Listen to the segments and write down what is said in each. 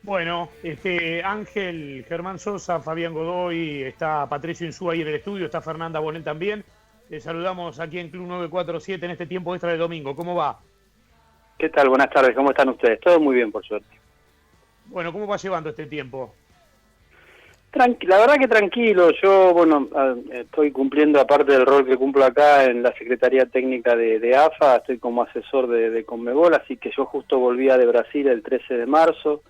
Bueno, Ángel, Germán Sosa, Fabián Godoy, está Patricio Insúa ahí en el estudio, está Fernanda Bonel también. Les saludamos aquí en Club 947 en este tiempo extra de domingo. ¿Cómo va? ¿Qué tal? Buenas tardes, ¿cómo están ustedes? Todo muy bien, por suerte. Bueno, ¿cómo va llevando este tiempo? La verdad que tranquilo, yo, estoy cumpliendo, aparte del rol que cumplo acá en la Secretaría Técnica de AFA, estoy como asesor de Conmebol, así que yo justo volvía de Brasil el 13 de marzo,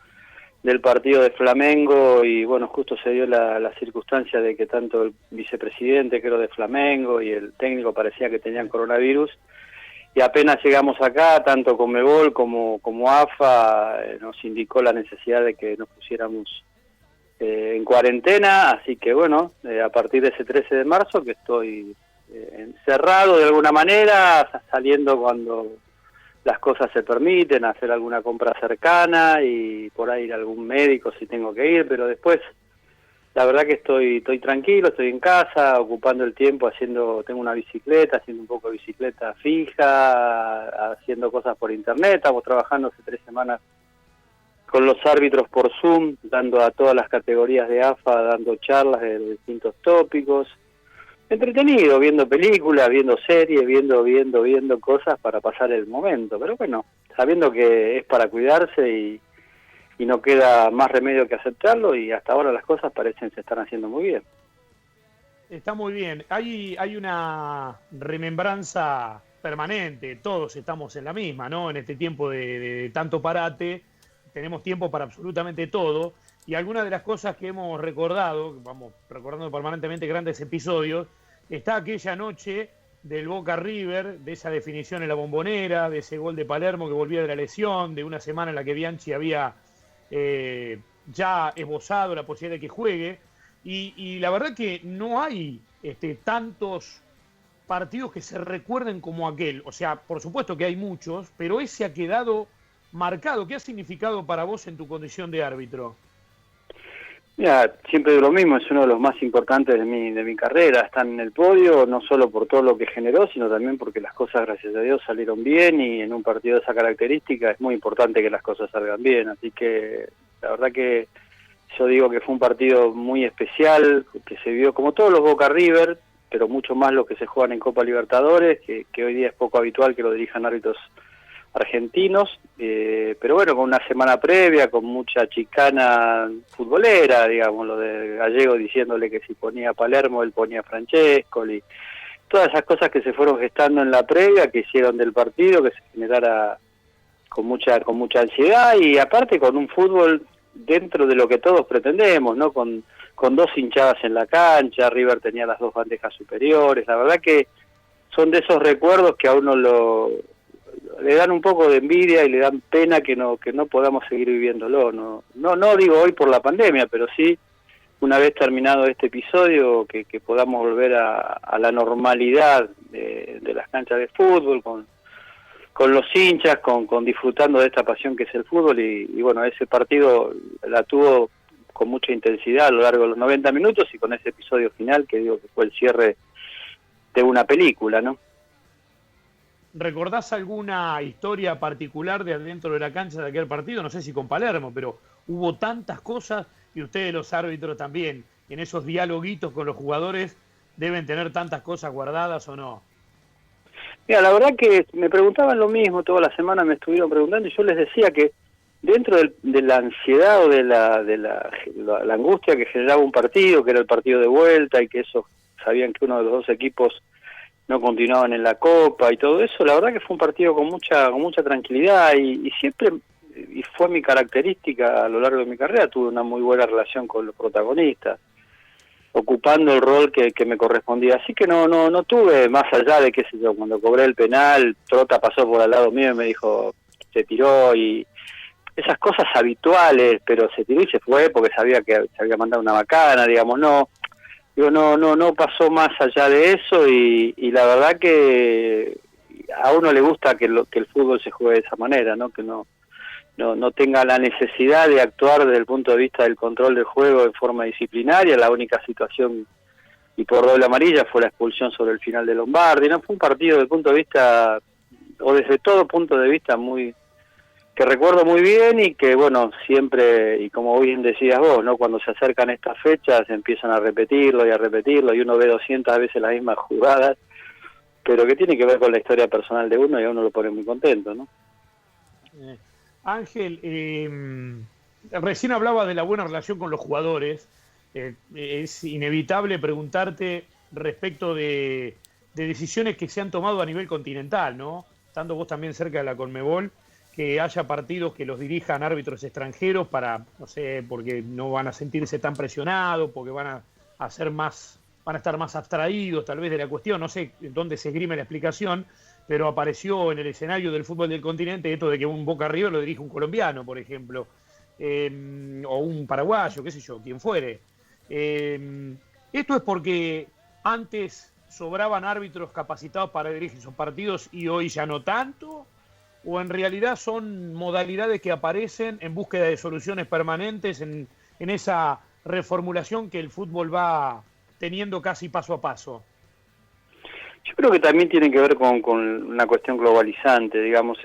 del partido de Flamengo, y bueno, justo se dio la circunstancia de que tanto el vicepresidente, creo, de Flamengo, y el técnico parecía que tenían coronavirus, y apenas llegamos acá, tanto Conmebol como AFA nos indicó la necesidad de que nos pusiéramos en cuarentena, así que bueno, a partir de ese 13 de marzo que estoy encerrado de alguna manera, saliendo cuando las cosas se permiten, hacer alguna compra cercana y por ahí ir a algún médico si tengo que ir, pero después la verdad que estoy tranquilo, estoy en casa, ocupando el tiempo, tengo una bicicleta, haciendo un poco de bicicleta fija, haciendo cosas por internet, estamos trabajando hace 3 semanas con los árbitros por Zoom, dando a todas las categorías de AFA, dando charlas de distintos tópicos. Entretenido, viendo películas, viendo series, viendo cosas para pasar el momento. Pero bueno, sabiendo que es para cuidarse y no queda más remedio que aceptarlo, y hasta ahora las cosas parecen se están haciendo muy bien. Está muy bien. Hay una remembranza permanente, todos estamos en la misma, ¿no? En este tiempo de tanto parate, tenemos tiempo para absolutamente todo, y algunas de las cosas que hemos recordado, vamos recordando permanentemente grandes episodios, está aquella noche del Boca River, de esa definición en la Bombonera, de ese gol de Palermo que volvía de la lesión, de una semana en la que Bianchi había ya esbozado la posibilidad de que juegue, y la verdad que no hay tantos partidos que se recuerden como aquel. O sea, por supuesto que hay muchos, pero ese ha quedado marcado. ¿Qué ha significado para vos en tu condición de árbitro? Mira, siempre digo lo mismo, es uno de los más importantes de mi carrera, está en el podio, no solo por todo lo que generó, sino también porque las cosas, gracias a Dios, salieron bien, y en un partido de esa característica es muy importante que las cosas salgan bien, así que la verdad que yo digo que fue un partido muy especial, que se vio como todos los Boca River, pero mucho más los que se juegan en Copa Libertadores, que hoy día es poco habitual que lo dirijan árbitros argentinos, pero bueno, con una semana previa, con mucha chicana futbolera, digamos, lo de Gallego diciéndole que si ponía Palermo, él ponía Francescoli, todas esas cosas que se fueron gestando en la previa, que hicieron del partido, que se generara con mucha ansiedad, y aparte con un fútbol dentro de lo que todos pretendemos, ¿no? Con dos hinchadas en la cancha, River tenía las dos bandejas superiores, la verdad que son de esos recuerdos que a uno le dan un poco de envidia y le dan pena que no podamos seguir viviéndolo. No digo hoy por la pandemia, pero sí una vez terminado este episodio que podamos volver a la normalidad de las canchas de fútbol, con los hinchas, con disfrutando de esta pasión que es el fútbol, y bueno, ese partido la tuvo con mucha intensidad a lo largo de los 90 minutos, y con ese episodio final que digo que fue el cierre de una película, ¿no? ¿Recordás alguna historia particular de adentro de la cancha de aquel partido? No sé si con Palermo, pero hubo tantas cosas, y ustedes los árbitros también, en esos dialoguitos con los jugadores, deben tener tantas cosas guardadas, ¿o no? Mira, la verdad que me preguntaban lo mismo, toda la semana me estuvieron preguntando, y yo les decía que dentro de la ansiedad o de la angustia que generaba un partido, que era el partido de vuelta, y que eso sabían que uno de los dos equipos no continuaban en la Copa y todo eso, la verdad que fue un partido con mucha tranquilidad, y siempre, y fue mi característica a lo largo de mi carrera, tuve una muy buena relación con los protagonistas, ocupando el rol que me correspondía, así que no tuve, más allá de, qué sé yo, cuando cobré el penal, Trota pasó por al lado mío y me dijo, se tiró, y esas cosas habituales, pero se tiró y se fue porque sabía que se había mandado una bacana, digamos, no pasó más allá de eso, y la verdad que a uno le gusta que el fútbol se juegue de esa manera, ¿no? Que no tenga la necesidad de actuar desde el punto de vista del control del juego en forma disciplinaria. La única situación, y por doble amarilla, fue la expulsión sobre el final de Lombardi, ¿no? Fue un partido desde el punto de vista, o desde todo punto de vista, muy recuerdo muy bien y que, bueno, siempre, y como bien decías vos, ¿no? Cuando se acercan estas fechas empiezan a repetirlo y uno ve 200 veces las mismas jugadas, pero que tiene que ver con la historia personal de uno y a uno lo pone muy contento, ¿no? Ángel, recién hablaba de la buena relación con los jugadores. Es inevitable preguntarte respecto de decisiones que se han tomado a nivel continental, ¿no? Estando vos también cerca de la Conmebol, que haya partidos que los dirijan árbitros extranjeros para, no sé, porque no van a sentirse tan presionados, porque van a ser más, van a estar más abstraídos tal vez de la cuestión, no sé dónde se esgrime la explicación, pero apareció en el escenario del fútbol del continente esto de que un Boca River lo dirige un colombiano, por ejemplo, o un paraguayo, qué sé yo, quien fuere. Esto es porque antes sobraban árbitros capacitados para dirigir esos partidos y hoy ya no tanto, o en realidad son modalidades que aparecen en búsqueda de soluciones permanentes en esa reformulación que el fútbol va teniendo casi paso a paso. Yo creo que también tiene que ver con una cuestión globalizante, digamos.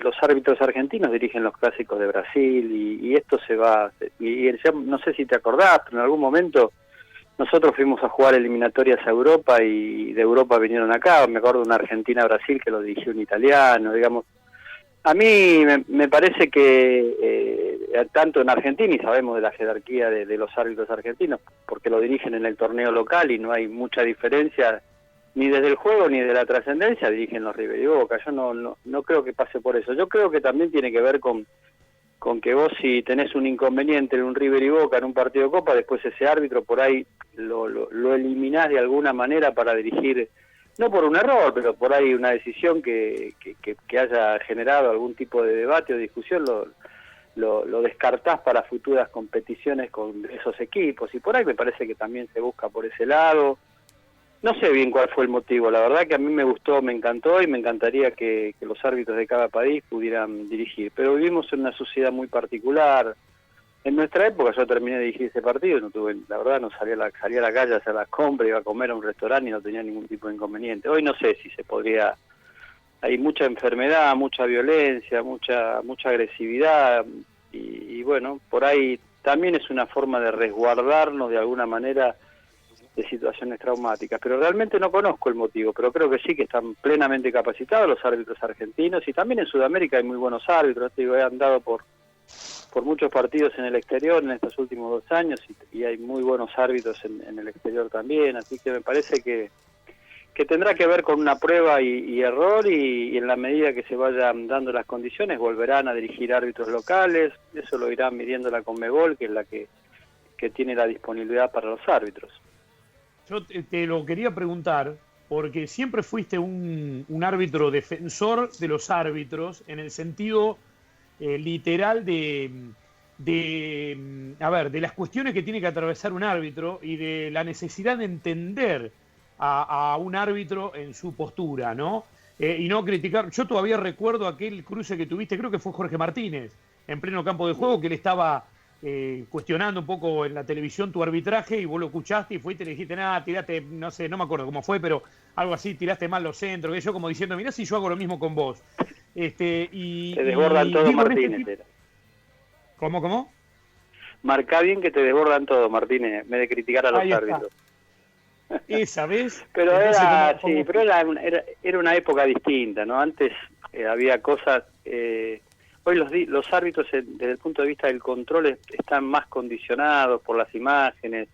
Los árbitros argentinos dirigen los clásicos de Brasil y esto se va... Y no sé si te acordás, pero en algún momento nosotros fuimos a jugar eliminatorias a Europa y de Europa vinieron acá. Me acuerdo de una Argentina-Brasil que lo dirigió un italiano, digamos. A mí me parece que tanto en Argentina, y sabemos de la jerarquía de los árbitros argentinos, porque lo dirigen en el torneo local y no hay mucha diferencia ni desde el juego ni de la trascendencia, dirigen los River y Boca. Yo no creo que pase por eso. Yo creo que también tiene que ver con que vos, si tenés un inconveniente en un River y Boca en un partido de Copa, después ese árbitro por ahí lo eliminás de alguna manera para dirigir, no por un error, pero por ahí una decisión que haya generado algún tipo de debate o discusión, lo descartás para futuras competiciones con esos equipos, y por ahí me parece que también se busca por ese lado. No sé bien cuál fue el motivo, la verdad que a mí me gustó, me encantó y me encantaría que los árbitros de cada país pudieran dirigir, pero vivimos en una sociedad muy particular. En nuestra época yo terminé de dirigir ese partido, no tuve, la verdad no salía a la calle a hacer las compras, iba a comer a un restaurante y no tenía ningún tipo de inconveniente. Hoy no sé si se podría, hay mucha enfermedad, mucha violencia, mucha agresividad y bueno, por ahí también es una forma de resguardarnos de alguna manera de situaciones traumáticas, pero realmente no conozco el motivo, pero creo que sí que están plenamente capacitados los árbitros argentinos y también en Sudamérica hay muy buenos árbitros. Digo, he andado por muchos partidos en el exterior en estos últimos 2 años y hay muy buenos árbitros en el exterior también, así que me parece que tendrá que ver con una prueba y error y en la medida que se vayan dando las condiciones volverán a dirigir árbitros locales, eso lo irán midiendo la Conmebol, que es la que tiene la disponibilidad para los árbitros. Yo te lo quería preguntar porque siempre fuiste un árbitro defensor de los árbitros en el sentido literal de las cuestiones que tiene que atravesar un árbitro y de la necesidad de entender a un árbitro en su postura, ¿no? Y no criticar. Yo todavía recuerdo aquel cruce que tuviste, creo que fue Jorge Martínez, en pleno campo de juego, que él estaba cuestionando un poco en la televisión tu arbitraje y vos lo escuchaste y fuiste y le dijiste, nada, tirate, no sé, no me acuerdo cómo fue, pero algo así, tiraste mal los centros, que yo como diciendo, mirá si yo hago lo mismo con vos. Te desbordan todo, Martínez. ¿Cómo? Marcá bien que te desbordan todo, Martínez, en vez de criticar a los árbitros. Esa vez. Pero era una época distinta, ¿no? Antes había cosas. Hoy los árbitros, desde el punto de vista del control, están más condicionados por las imágenes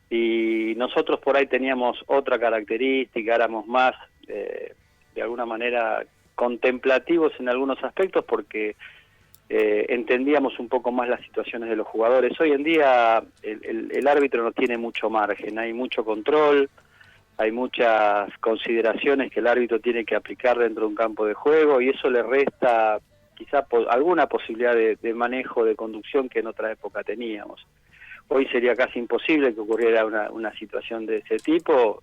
y nosotros por ahí teníamos otra característica, éramos más, de alguna manera, contemplativos en algunos aspectos porque entendíamos un poco más las situaciones de los jugadores. Hoy en día el árbitro no tiene mucho margen, hay mucho control, hay muchas consideraciones que el árbitro tiene que aplicar dentro de un campo de juego y eso le resta quizá alguna posibilidad de manejo, de conducción que en otra época teníamos. Hoy sería casi imposible que ocurriera una situación de ese tipo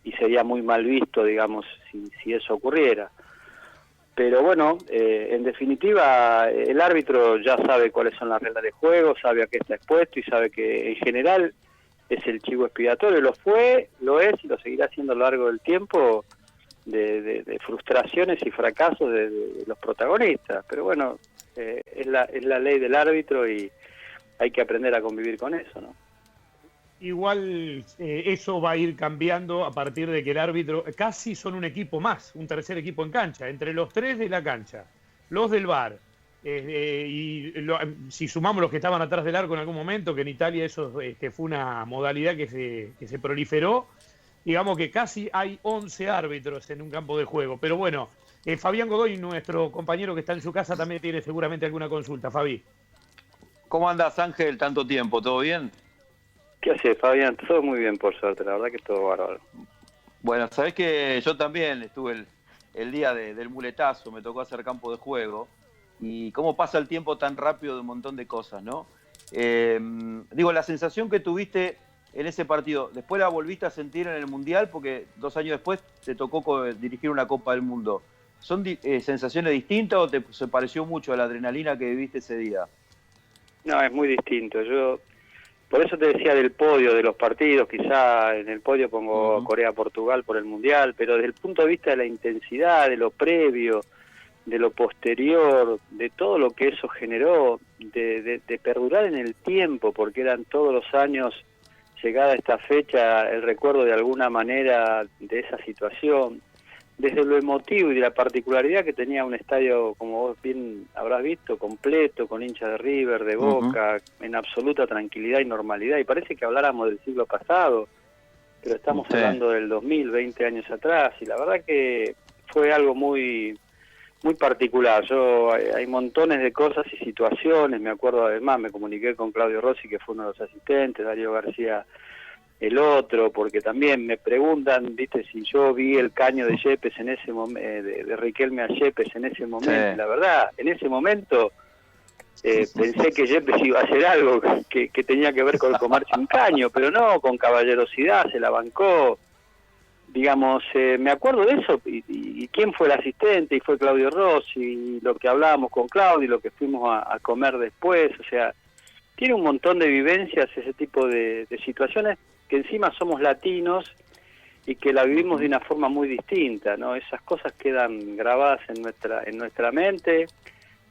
y sería muy mal visto, digamos, si eso ocurriera. Pero bueno, en definitiva, el árbitro ya sabe cuáles son las reglas de juego, sabe a qué está expuesto y sabe que en general es el chivo expiatorio. Lo fue, lo es y lo seguirá siendo a lo largo del tiempo de frustraciones y fracasos de los protagonistas. Pero bueno, es la ley del árbitro y hay que aprender a convivir con eso, ¿no? Igual eso va a ir cambiando a partir de que el árbitro, casi son un equipo más, un tercer equipo en cancha, entre los tres de la cancha, los del VAR, si sumamos los que estaban atrás del arco en algún momento, que en Italia eso fue una modalidad que se proliferó, digamos que casi hay 11 árbitros en un campo de juego. Pero bueno, Fabián Godoy, nuestro compañero que está en su casa, también tiene seguramente alguna consulta. Fabi. ¿Cómo andás, Ángel? Tanto tiempo, ¿todo bien? ¿Qué haces, Fabián? Todo muy bien, por suerte, la verdad que todo bárbaro. Bueno, sabés que yo también estuve el día del muletazo, me tocó hacer campo de juego, y cómo pasa el tiempo tan rápido de un montón de cosas, ¿no? Digo, la sensación que tuviste en ese partido, ¿después la volviste a sentir en el Mundial? Porque 2 años después te tocó dirigir una Copa del Mundo. ¿Son sensaciones distintas o se pareció mucho a la adrenalina que viviste ese día? No, es muy distinto. Por eso te decía del podio, de los partidos, quizá en el podio pongo Corea-Portugal por el Mundial, pero desde el punto de vista de la intensidad, de lo previo, de lo posterior, de todo lo que eso generó, de perdurar en el tiempo, porque eran todos los años, llegada a esta fecha, el recuerdo de alguna manera de esa situación, desde lo emotivo y de la particularidad que tenía un estadio, como vos bien habrás visto, completo, con hinchas de River, de Boca, en absoluta tranquilidad y normalidad, y parece que habláramos del siglo pasado, pero estamos hablando del 2000, 20 años atrás, y la verdad que fue algo muy muy particular. Hay montones de cosas y situaciones, me acuerdo además, me comuniqué con Claudio Rossi, que fue uno de los asistentes, Darío García el otro, porque también me preguntan, viste, si yo vi el caño de Yepes en ese momento, de Riquelme a Yepes en ese momento. Sí. La verdad, en ese momento pensé que Yepes iba a hacer algo que tenía que ver con comerse un caño, pero no, con caballerosidad, se la bancó. Digamos, me acuerdo de eso, y quién fue el asistente, y fue Claudio Rossi, y lo que hablábamos con Claudio, y lo que fuimos a comer después, o sea, tiene un montón de vivencias ese tipo de situaciones, que encima somos latinos, y que la vivimos de una forma muy distinta, ¿no? Esas cosas quedan grabadas en nuestra mente,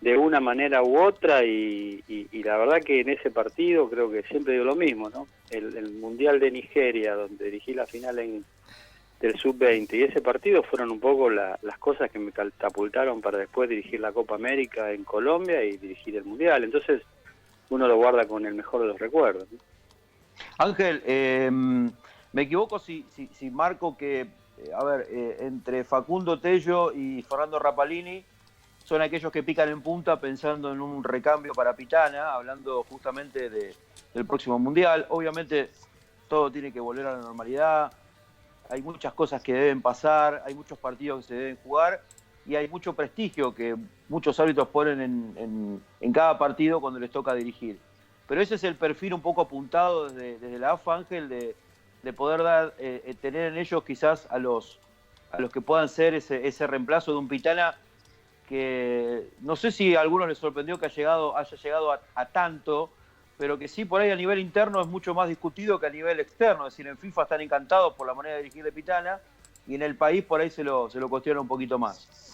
de una manera u otra, y la verdad que en ese partido, creo que siempre digo lo mismo, ¿no? El Mundial de Nigeria, donde dirigí la final del Sub-20, y ese partido fueron un poco las cosas que me catapultaron para después dirigir la Copa América en Colombia y dirigir el Mundial. Entonces uno lo guarda con el mejor de los recuerdos, ¿no? Ángel, me equivoco si marco que, entre Facundo Tello y Fernando Rapalini son aquellos que pican en punta pensando en un recambio para Pitana, hablando justamente del próximo Mundial. Obviamente todo tiene que volver a la normalidad. Hay muchas cosas que deben pasar, hay muchos partidos que se deben jugar y hay mucho prestigio que muchos árbitros ponen en cada partido cuando les toca dirigir. Pero ese es el perfil un poco apuntado desde la AFA, Ángel, de poder tener en ellos quizás a los que puedan ser ese reemplazo de un Pitana que no sé si a algunos les sorprendió que haya llegado a tanto, pero que sí por ahí a nivel interno es mucho más discutido que a nivel externo. Es decir, en FIFA están encantados por la manera de dirigir de Pitana y en el país por ahí se lo cuestiona un poquito más.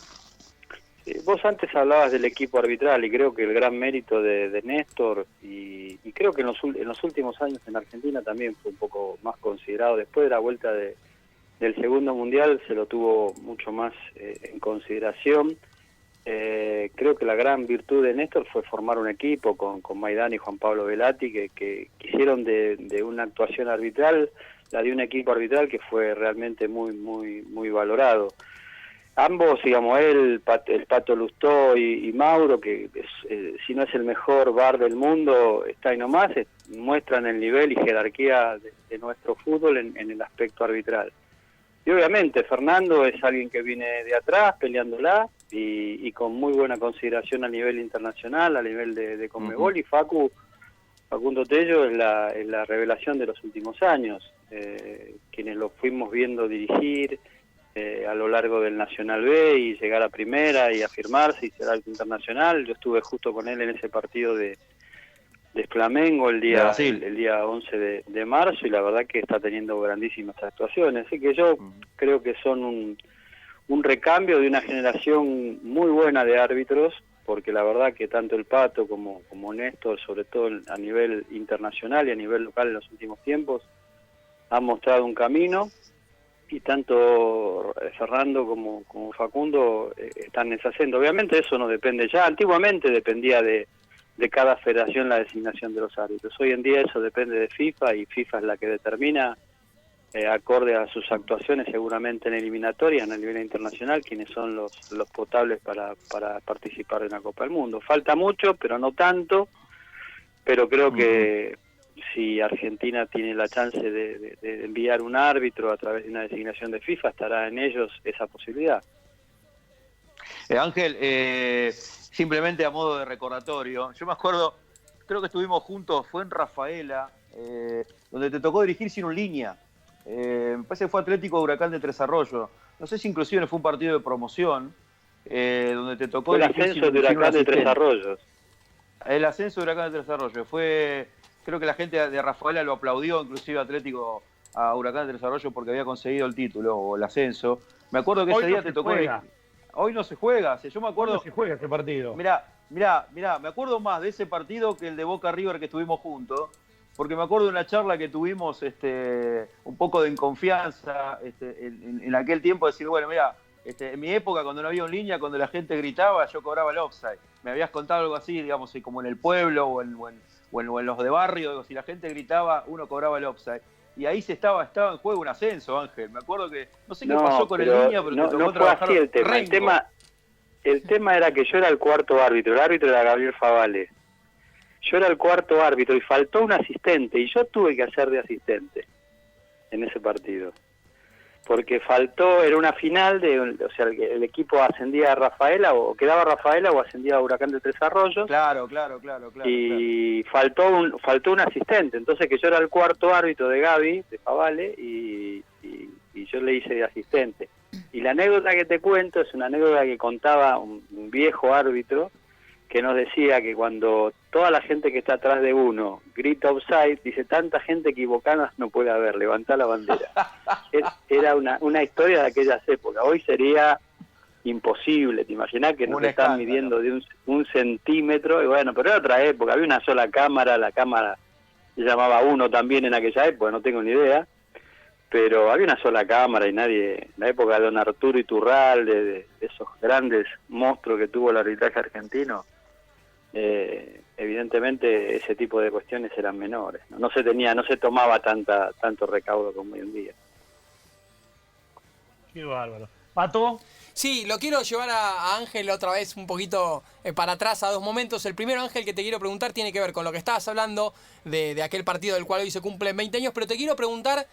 Vos antes hablabas del equipo arbitral y creo que el gran mérito de Néstor, y creo que en los últimos años en Argentina también fue un poco más considerado. Después de la vuelta del segundo mundial se lo tuvo mucho más en consideración. Creo que la gran virtud de Néstor fue formar un equipo con Maidana y Juan Pablo Velati que hicieron de una actuación arbitral, la de un equipo arbitral que fue realmente muy, muy, muy valorado. Ambos, digamos, el Pato Lustó y Mauro, que si no es el mejor VAR del mundo, está ahí nomás, muestran el nivel y jerarquía de nuestro fútbol en el aspecto arbitral. Y obviamente Fernando es alguien que viene de atrás peleándola y con muy buena consideración a nivel internacional, a nivel de Conmebol, y Facundo Tello es la revelación de los últimos años, quienes lo fuimos viendo dirigir a lo largo del Nacional B y llegar a primera y afirmarse y ser algo internacional. Yo estuve justo con él en ese partido de Flamengo el día 11 de marzo, y la verdad que está teniendo grandísimas actuaciones, así que yo creo que son un recambio de una generación muy buena de árbitros, porque la verdad que tanto el Pato como Néstor, sobre todo a nivel internacional y a nivel local en los últimos tiempos, han mostrado un camino, y tanto Fernando como Facundo están en esa senda. Obviamente eso no depende ya, antiguamente dependía de cada federación la designación de los árbitros. Hoy en día eso depende de FIFA, y FIFA es la que determina, acorde a sus actuaciones seguramente en eliminatoria, a nivel internacional, quienes son los potables para participar en la Copa del Mundo. Falta mucho, pero no tanto, pero creo que si Argentina tiene la chance de enviar un árbitro a través de una designación de FIFA, estará en ellos esa posibilidad. Ángel, simplemente a modo de recordatorio, yo me acuerdo, creo que estuvimos juntos, fue en Rafaela, donde te tocó dirigir sin un línea. Me parece que fue Atlético de Huracán de Tres Arroyos. No sé si inclusive fue un partido de promoción, donde te tocó fue el dirigir ascenso de Huracán de Tres Arroyos. El ascenso de Huracán de Tres Arroyos. Creo que la gente de Rafaela lo aplaudió, inclusive Atlético a Huracán de Tres Arroyos, porque había conseguido el título o el ascenso. Me acuerdo que ese día te tocó... Hoy no se juega. Yo me acuerdo... No se juega ese partido. Mirá, me acuerdo más de ese partido que el de Boca River que estuvimos juntos, porque me acuerdo de una charla que tuvimos un poco de inconfianza en aquel tiempo, decir, bueno, mira, en mi época cuando no había un línea, cuando la gente gritaba, yo cobraba el offside. Me habías contado algo así, digamos, como en el pueblo o en los de barrio, digo, si la gente gritaba, uno cobraba el offside. Y ahí estaba en juego un ascenso, Ángel. Me acuerdo que, no sé qué pasó con el línea, pero te tocó trabajar. Fue así el tema era que yo era el cuarto árbitro, el árbitro era Gabriel Favale. Yo era el cuarto árbitro y faltó un asistente, y yo tuve que hacer de asistente en ese partido. Porque era una final, o sea, el equipo ascendía a Rafaela, o quedaba Rafaela, o ascendía a Huracán de Tres Arroyos. Claro. Y faltó un asistente, entonces que yo era el cuarto árbitro de Gaby, de Favale, y yo le hice de asistente. Y la anécdota que te cuento es una anécdota que contaba un viejo árbitro, que nos decía que cuando toda la gente que está atrás de uno grita offside, dice, tanta gente equivocada no puede haber, levantá la bandera. Era una historia de aquellas épocas. Hoy sería imposible, te imaginás que nos están midiendo de un centímetro, y bueno, pero era otra época, había una sola cámara, la cámara se llamaba 1 también en aquella época, no tengo ni idea, pero había una sola cámara y nadie, en la época de don Arturo Iturral, de esos grandes monstruos que tuvo el arbitraje argentino, evidentemente ese tipo de cuestiones eran menores, no se tomaba tanto recaudo como hoy en día. Qué bárbaro. ¿Pato? Sí, lo quiero llevar a Ángel otra vez un poquito para atrás a dos momentos. El primero, Ángel, que te quiero preguntar tiene que ver con lo que estabas hablando de aquel partido del cual hoy se cumplen 20 años, pero te quiero preguntar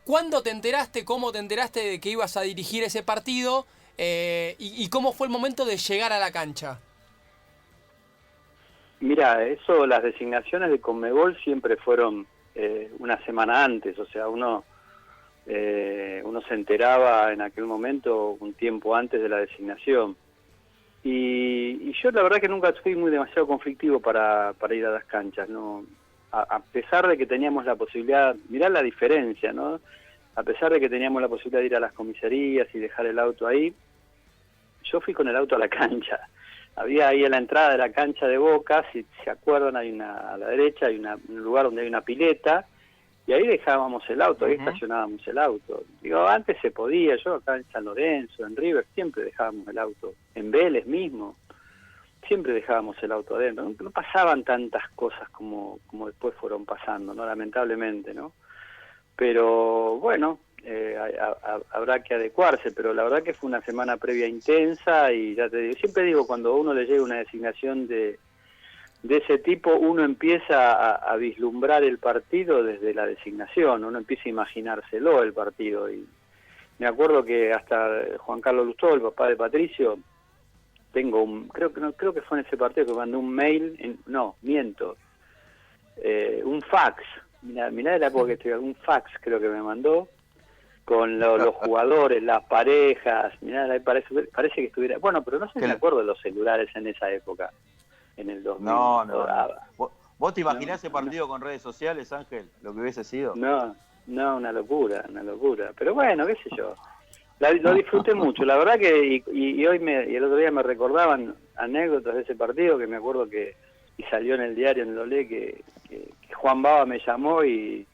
¿cuándo te enteraste, cómo te enteraste de que ibas a dirigir ese partido y cómo fue el momento de llegar a la cancha? Mira, las designaciones de Conmebol siempre fueron una semana antes, o sea, uno se enteraba en aquel momento un tiempo antes de la designación. Y yo la verdad que nunca fui demasiado conflictivo para ir a las canchas, ¿no? A pesar de que teníamos la posibilidad, mirá la diferencia, ¿no? A pesar de que teníamos la posibilidad de ir a las comisarías y dejar el auto ahí, yo fui con el auto a la cancha. Había ahí en la entrada de la cancha de Boca, si se acuerdan, a la derecha hay un lugar donde hay una pileta, y ahí dejábamos el auto, ahí estacionábamos el auto. Digo, antes se podía, yo acá en San Lorenzo, en River, siempre dejábamos el auto, en Vélez mismo, siempre dejábamos el auto adentro. No pasaban tantas cosas como después fueron pasando, ¿no? Lamentablemente, ¿no? Pero bueno, habrá que adecuarse, pero la verdad que fue una semana previa intensa, y ya te digo, siempre digo, cuando a uno le llega una designación de ese tipo, uno empieza a vislumbrar el partido desde la designación, uno empieza a imaginárselo el partido. Y me acuerdo que hasta Juan Carlos Lustó, el papá de Patricio, creo que fue en ese partido que mandó un mail, un fax, mirá de la época que estoy, un fax creo que me mandó, con los jugadores, las parejas, mirá, parece que estuviera, bueno, pero no sé si me acuerdo de los celulares en esa época, en el 2000. No. ¿Vos te imaginás ese partido con redes sociales, Ángel? Lo que hubiese sido. No, una locura, pero bueno, qué sé yo. Lo disfruté mucho, la verdad que y hoy y el otro día me recordaban anécdotas de ese partido que me acuerdo que y salió en el diario, en el Olé, que Juan Baba me llamó y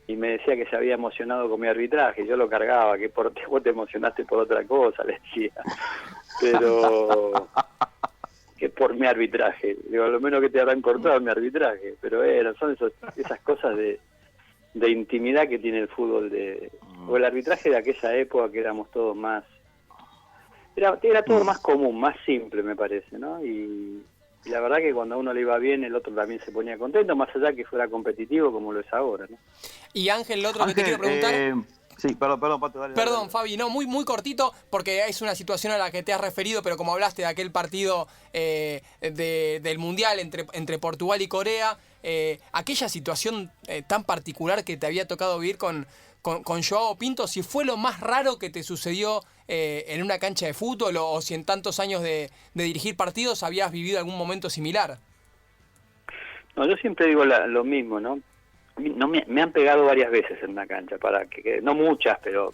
me decía que se había emocionado con mi arbitraje. Yo lo cargaba, que vos te emocionaste por otra cosa, le decía. Pero que por mi arbitraje. Digo, lo menos que te habrán cortado mi arbitraje. Pero son esas cosas de intimidad que tiene el fútbol, o el arbitraje de aquella época que éramos todos más... Era todo más común, más simple, me parece, ¿no? Y la verdad que cuando a uno le iba bien, el otro también se ponía contento, más allá que fuera competitivo como lo es ahora, ¿no? Y Ángel, lo otro que te quiero preguntar... Sí, perdón, Pato, dale. Perdón, Fabi, no, muy cortito, porque es una situación a la que te has referido, pero como hablaste de aquel partido del Mundial entre Portugal y Corea, aquella situación tan particular que te había tocado vivir con Joao Pinto, si fue lo más raro que te sucedió en una cancha de fútbol o si en tantos años de dirigir partidos habías vivido algún momento similar. No, yo siempre digo lo mismo, ¿no? Me han pegado varias veces en una cancha, no muchas, pero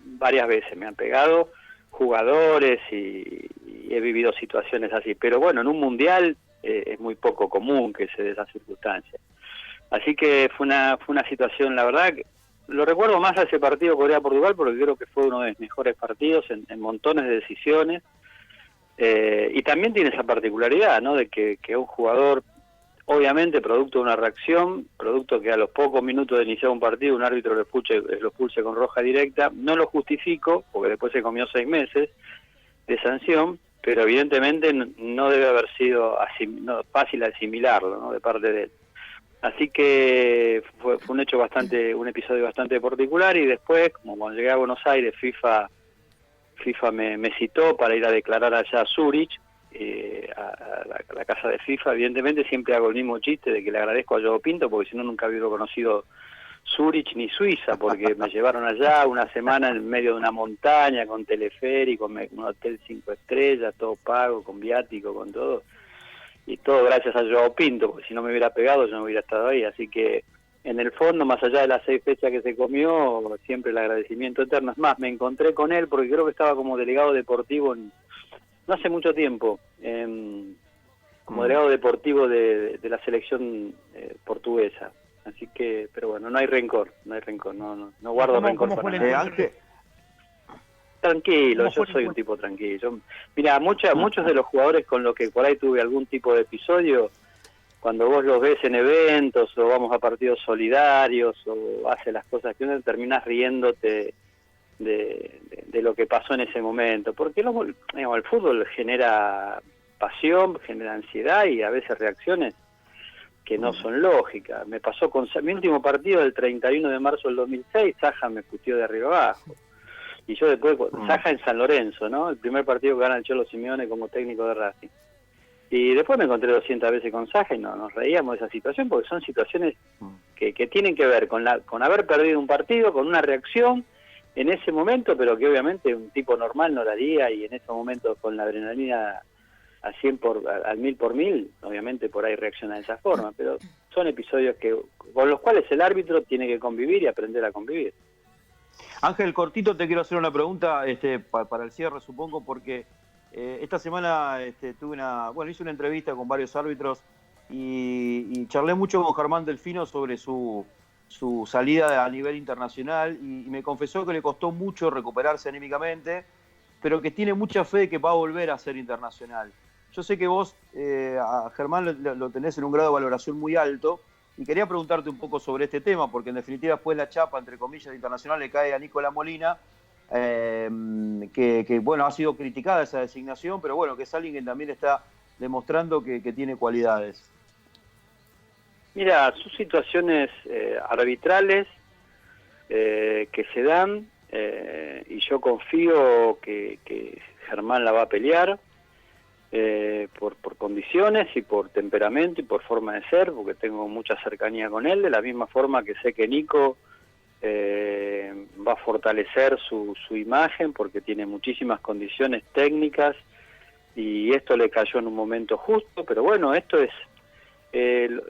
varias veces me han pegado jugadores y he vivido situaciones así. Pero bueno, en un mundial es muy poco común que se dé esa circunstancia. Así que fue una situación, la verdad, que lo recuerdo más a ese partido Corea-Portugal porque creo que fue uno de los mejores partidos en montones de decisiones. Y también tiene esa particularidad, ¿no? De que un jugador, obviamente producto de una reacción, producto que a los pocos minutos de iniciar un partido un árbitro lo expulse con roja directa, no lo justifico, porque después se comió 6 meses de sanción, pero evidentemente no debe haber sido fácil asimilarlo, ¿no? De parte de él. Así que fue un episodio bastante particular, y después, como cuando llegué a Buenos Aires, FIFA me citó para ir a declarar allá a Zurich, a la casa de FIFA. Evidentemente siempre hago el mismo chiste de que le agradezco a Joao Pinto, porque si no nunca hubiera conocido Zurich ni Suiza, porque me llevaron allá una semana en medio de una montaña, con teleférico, un hotel 5 estrellas, todo pago, con viático, con todo, y todo gracias a Joao Pinto, porque si no me hubiera pegado yo no hubiera estado ahí. Así que en el fondo, más allá de las 6 fechas que se comió, siempre el agradecimiento eterno. Es más, me encontré con él porque creo que estaba como delegado deportivo no hace mucho tiempo, como delegado deportivo de la selección portuguesa. Así que, pero bueno, no hay rencor, no guardo rencor para nadie. Tranquilo, yo soy un tipo tranquilo. Mira, muchos de los jugadores con los que por ahí tuve algún tipo de episodio, cuando vos los ves en eventos o vamos a partidos solidarios o hace las cosas que uno, terminás riéndote de lo que pasó en ese momento, porque el fútbol genera pasión, genera ansiedad y a veces reacciones que no son lógicas. Me pasó con mi último partido del 31 de marzo del 2006, Saja me puteó de arriba abajo, y yo después, Saja en San Lorenzo, ¿no? El primer partido que gana el Cholo Simeone como técnico de Racing. Y después me encontré 200 veces con Saja y nos reíamos de esa situación, porque son situaciones que tienen que ver con haber perdido un partido, con una reacción en ese momento, pero que obviamente un tipo normal no la haría, y en esos momentos con la adrenalina al 1000 por 1000, obviamente por ahí reacciona de esa forma, pero son episodios con los cuales el árbitro tiene que convivir y aprender a convivir. Ángel, cortito te quiero hacer una pregunta para el cierre, supongo, porque esta semana hice una entrevista con varios árbitros y charlé mucho con Germán Delfino sobre su salida a nivel internacional, y me confesó que le costó mucho recuperarse anímicamente, pero que tiene mucha fe de que va a volver a ser internacional. Yo sé que vos a Germán lo tenés en un grado de valoración muy alto, y quería preguntarte un poco sobre este tema, porque en definitiva después la chapa, entre comillas, de internacional le cae a Nicolás Molina, que bueno, ha sido criticada esa designación, pero bueno, que es alguien que también está demostrando que tiene cualidades. Mira, son situaciones arbitrales que se dan, y yo confío que Germán la va a pelear por condiciones y por temperamento y por forma de ser, porque tengo mucha cercanía con él, de la misma forma que sé que Nico va a fortalecer su imagen, porque tiene muchísimas condiciones técnicas y esto le cayó en un momento justo. Pero bueno, esto es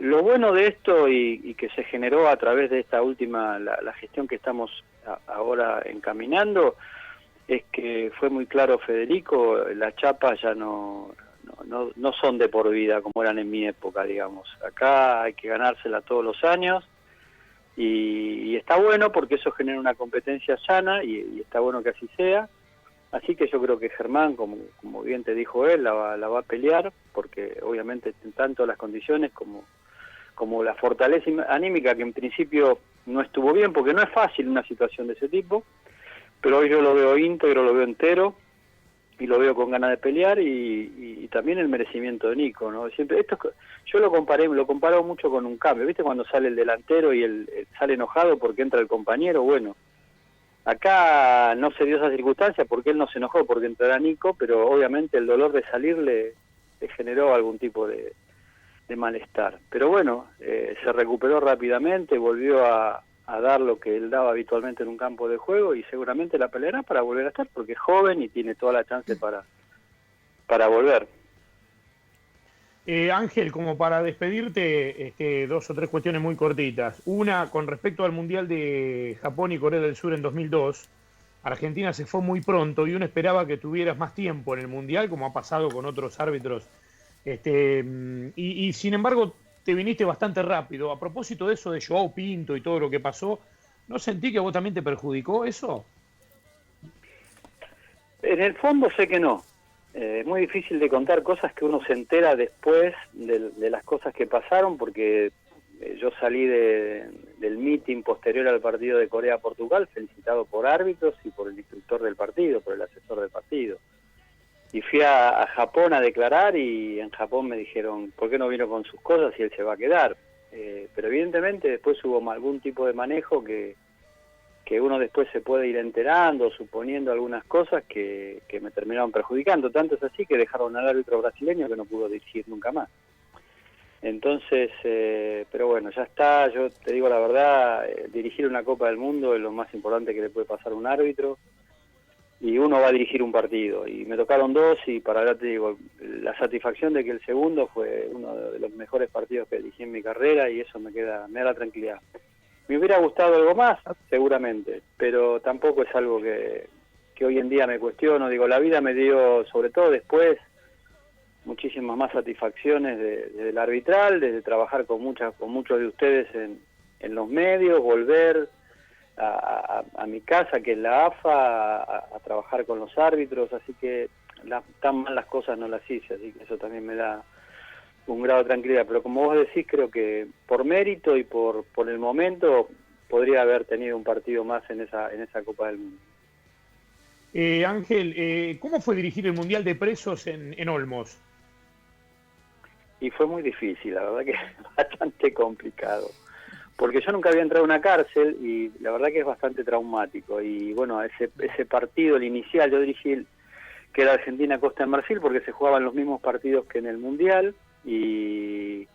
lo bueno de esto y que se generó a través de esta última, la gestión que estamos ahora encaminando, es que fue muy claro Federico, las chapas ya no son de por vida como eran en mi época, digamos. Acá hay que ganársela todos los años y está bueno porque eso genera una competencia sana y está bueno que así sea. Así que yo creo que Germán, como bien te dijo él, la va a pelear, porque obviamente tanto las condiciones como la fortaleza anímica, que en principio no estuvo bien, porque no es fácil una situación de ese tipo, pero hoy yo lo veo íntegro, lo veo entero, y lo veo con ganas de pelear, y también el merecimiento de Nico, ¿no? Siempre yo lo comparo mucho con un cambio, ¿viste? Cuando sale el delantero y él sale enojado porque entra el compañero, bueno. Acá no se dio esa circunstancia porque él no se enojó porque entrará Nico, pero obviamente el dolor de salir le generó algún tipo de malestar. Pero bueno, se recuperó rápidamente, volvió a dar lo que él daba habitualmente en un campo de juego y seguramente la peleará para volver a estar porque es joven y tiene toda la chance para volver. Ángel, como para despedirte, 2 o 3 cuestiones muy cortitas. Una, con respecto al Mundial de Japón y Corea del Sur en 2002, Argentina se fue muy pronto y uno esperaba que tuvieras más tiempo en el Mundial, como ha pasado con otros árbitros. Y sin embargo, te viniste bastante rápido. A propósito de eso de Joao Pinto y todo lo que pasó, ¿no sentí que a vos también te perjudicó eso? En el fondo sé que no. Es muy difícil de contar cosas que uno se entera después de las cosas que pasaron, porque yo salí del meeting posterior al partido de Corea-Portugal, felicitado por árbitros y por el instructor del partido, por el asesor del partido. Y fui a Japón a declarar y en Japón me dijeron, ¿por qué no vino con sus cosas y él se va a quedar? Pero evidentemente después hubo algún tipo de manejo que uno después se puede ir enterando, suponiendo algunas cosas que me terminaron perjudicando. Tanto es así que dejaron al árbitro brasileño que no pudo dirigir nunca más. Entonces, pero bueno, ya está. Yo te digo la verdad, dirigir una Copa del Mundo es lo más importante que le puede pasar a un árbitro. Y uno va a dirigir un partido. Y me tocaron 2 y para ahora te digo, la satisfacción de que el segundo fue uno de los mejores partidos que dirigí en mi carrera y eso me da la tranquilidad. Me hubiera gustado algo más, seguramente, pero tampoco es algo que hoy en día me cuestiono. Digo, la vida me dio, sobre todo después, muchísimas más satisfacciones desde el arbitral, desde trabajar con muchos de ustedes en los medios, volver a mi casa, que es la AFA, a trabajar con los árbitros, así que tan mal las cosas no las hice, así que eso también me da un grado de tranquilidad, pero como vos decís, creo que por mérito y por el momento podría haber tenido un partido más en esa Copa del Mundo. Ángel, ¿cómo fue dirigir el Mundial de Presos en Olmos? Y fue muy difícil, la verdad que es bastante complicado, porque yo nunca había entrado a una cárcel y la verdad que es bastante traumático. Y bueno, ese partido, el inicial, yo dirigí que era Argentina-Costa de Marfil porque se jugaban los mismos partidos que en el Mundial y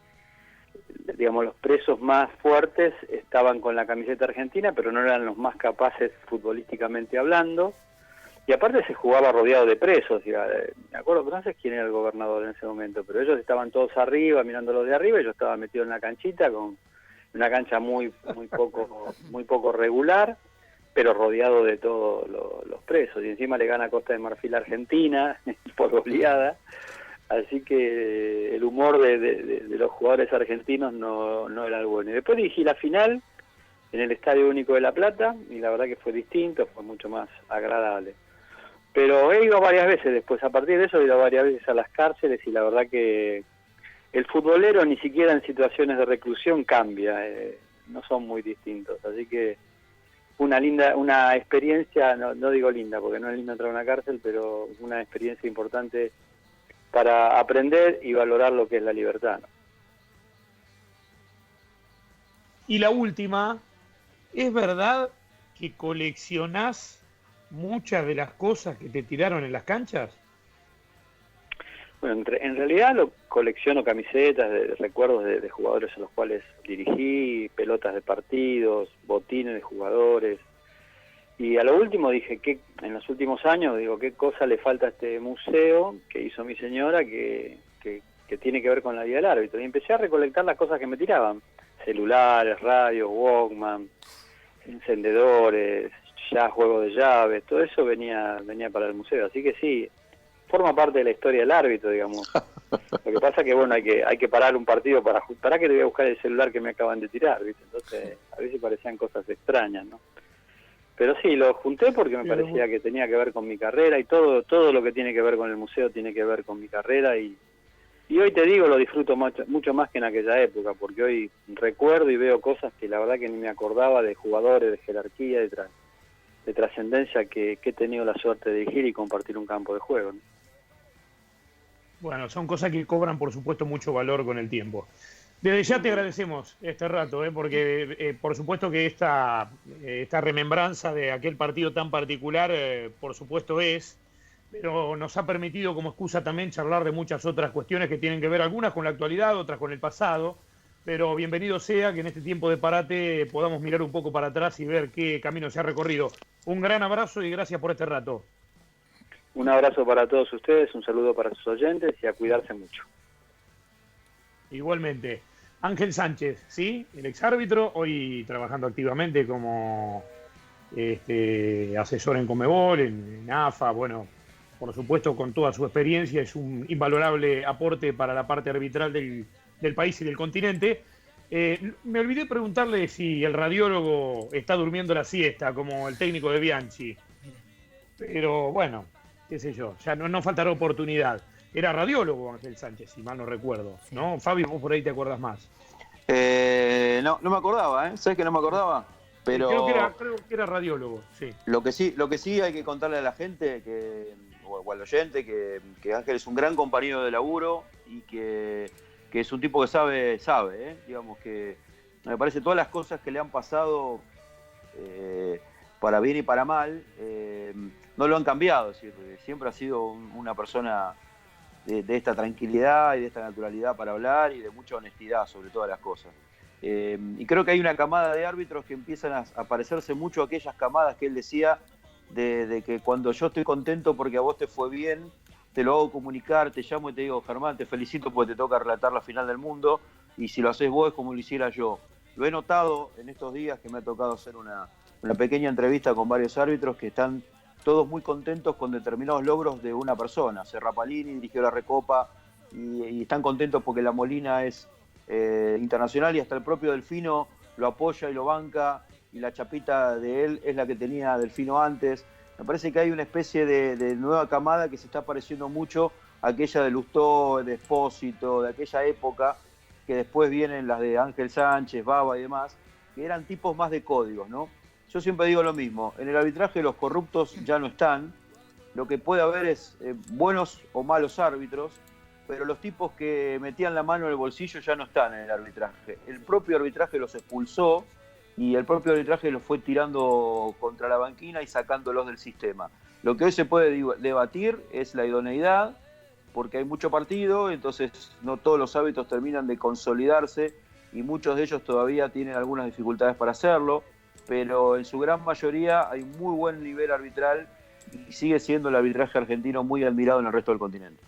digamos los presos más fuertes estaban con la camiseta argentina, pero no eran los más capaces futbolísticamente hablando, y aparte se jugaba rodeado de presos. Me acuerdo que no sé quién era el gobernador en ese momento, pero ellos estaban todos arriba, mirándolos de arriba, y yo estaba metido en la canchita, con una cancha muy poco regular, pero rodeado de todos los presos, y encima le gana Costa de Marfil a Argentina por goleada. Así que el humor de los jugadores argentinos no era el bueno. Y después dirigí la final en el Estadio Único de La Plata, y la verdad que fue distinto, fue mucho más agradable. Pero he ido varias veces después, a partir de eso he ido varias veces a las cárceles, y la verdad que el futbolero ni siquiera en situaciones de reclusión cambia, no son muy distintos. Así que una experiencia, no digo linda, porque no es lindo entrar a una cárcel, pero una experiencia importante para aprender y valorar lo que es la libertad, ¿no? Y la última, ¿es verdad que coleccionás muchas de las cosas que te tiraron en las canchas? Bueno, en realidad colecciono camisetas, de recuerdos de jugadores a los cuales dirigí, pelotas de partidos, botines de jugadores. Y a lo último dije que en los últimos años, qué cosa le falta a este museo que hizo mi señora que tiene que ver con la vida del árbitro. Y empecé a recolectar las cosas que me tiraban: celulares, radios, Walkman, encendedores, ya juego de llaves, todo eso venía para el museo, así que sí, forma parte de la historia del árbitro, digamos. Lo que pasa que bueno, hay que parar un partido para que te voy a buscar el celular que me acaban de tirar, ¿viste? Entonces a veces parecían cosas extrañas, ¿no? Pero sí, lo junté porque me parecía que tenía que ver con mi carrera, y todo lo que tiene que ver con el museo tiene que ver con mi carrera, y hoy te digo, lo disfruto mucho más que en aquella época, porque hoy recuerdo y veo cosas que la verdad que ni me acordaba, de jugadores, de jerarquía, de trascendencia que he tenido la suerte de dirigir y compartir un campo de juego, ¿no? Bueno, son cosas que cobran, por supuesto, mucho valor con el tiempo. Desde ya te agradecemos este rato, porque por supuesto que esta remembranza de aquel partido tan particular, por supuesto pero nos ha permitido como excusa también charlar de muchas otras cuestiones que tienen que ver, algunas con la actualidad, otras con el pasado, pero bienvenido sea que en este tiempo de parate podamos mirar un poco para atrás y ver qué camino se ha recorrido. Un gran abrazo y gracias por este rato. Un abrazo para todos ustedes, un saludo para sus oyentes y a cuidarse mucho. Igualmente. Ángel Sánchez, ¿sí? El exárbitro, hoy trabajando activamente como asesor en Conmebol, en AFA, bueno, por supuesto con toda su experiencia, es un invalorable aporte para la parte arbitral del país y del continente. Me olvidé preguntarle si el radiólogo está durmiendo la siesta, como el técnico de Bianchi. Pero bueno, qué sé yo, ya no faltará oportunidad. Era radiólogo Ángel Sánchez, si mal no recuerdo, ¿no? Fabi, vos por ahí te acuerdas más. No me acordaba, ¿eh? ¿Sabes que no me acordaba? Pero Creo que era radiólogo, sí. Lo que sí hay que contarle a la gente, o al oyente, que Ángel es un gran compañero de laburo y que es un tipo que sabe, ¿eh? Digamos que me parece todas las cosas que le han pasado, para bien y para mal, no lo han cambiado, es decir, siempre ha sido una persona de esta tranquilidad y de esta naturalidad para hablar y de mucha honestidad sobre todas las cosas. Y creo que hay una camada de árbitros que empiezan a parecerse mucho a aquellas camadas que él decía de que cuando yo estoy contento porque a vos te fue bien, te lo hago comunicar, te llamo y te digo, Germán, te felicito porque te toca relatar la final del mundo, y si lo haces vos es como lo hiciera yo. Lo he notado en estos días que me ha tocado hacer una pequeña entrevista con varios árbitros que están todos muy contentos con determinados logros de una persona. Rapalini dirigió la Recopa y están contentos porque la Molina es internacional, y hasta el propio Delfino lo apoya y lo banca, y la chapita de él es la que tenía Delfino antes. Me parece que hay una especie de nueva camada que se está pareciendo mucho a aquella de Lustó, de Espósito, de aquella época, que después vienen las de Ángel Sánchez, Baba y demás, que eran tipos más de códigos, ¿no? Yo siempre digo lo mismo, en el arbitraje los corruptos ya no están, lo que puede haber es buenos o malos árbitros, pero los tipos que metían la mano en el bolsillo ya no están en el arbitraje. El propio arbitraje los expulsó y el propio arbitraje los fue tirando contra la banquina y sacándolos del sistema. Lo que hoy se puede debatir es la idoneidad, porque hay mucho partido, entonces no todos los árbitros terminan de consolidarse y muchos de ellos todavía tienen algunas dificultades para hacerlo, pero en su gran mayoría hay muy buen nivel arbitral y sigue siendo el arbitraje argentino muy admirado en el resto del continente.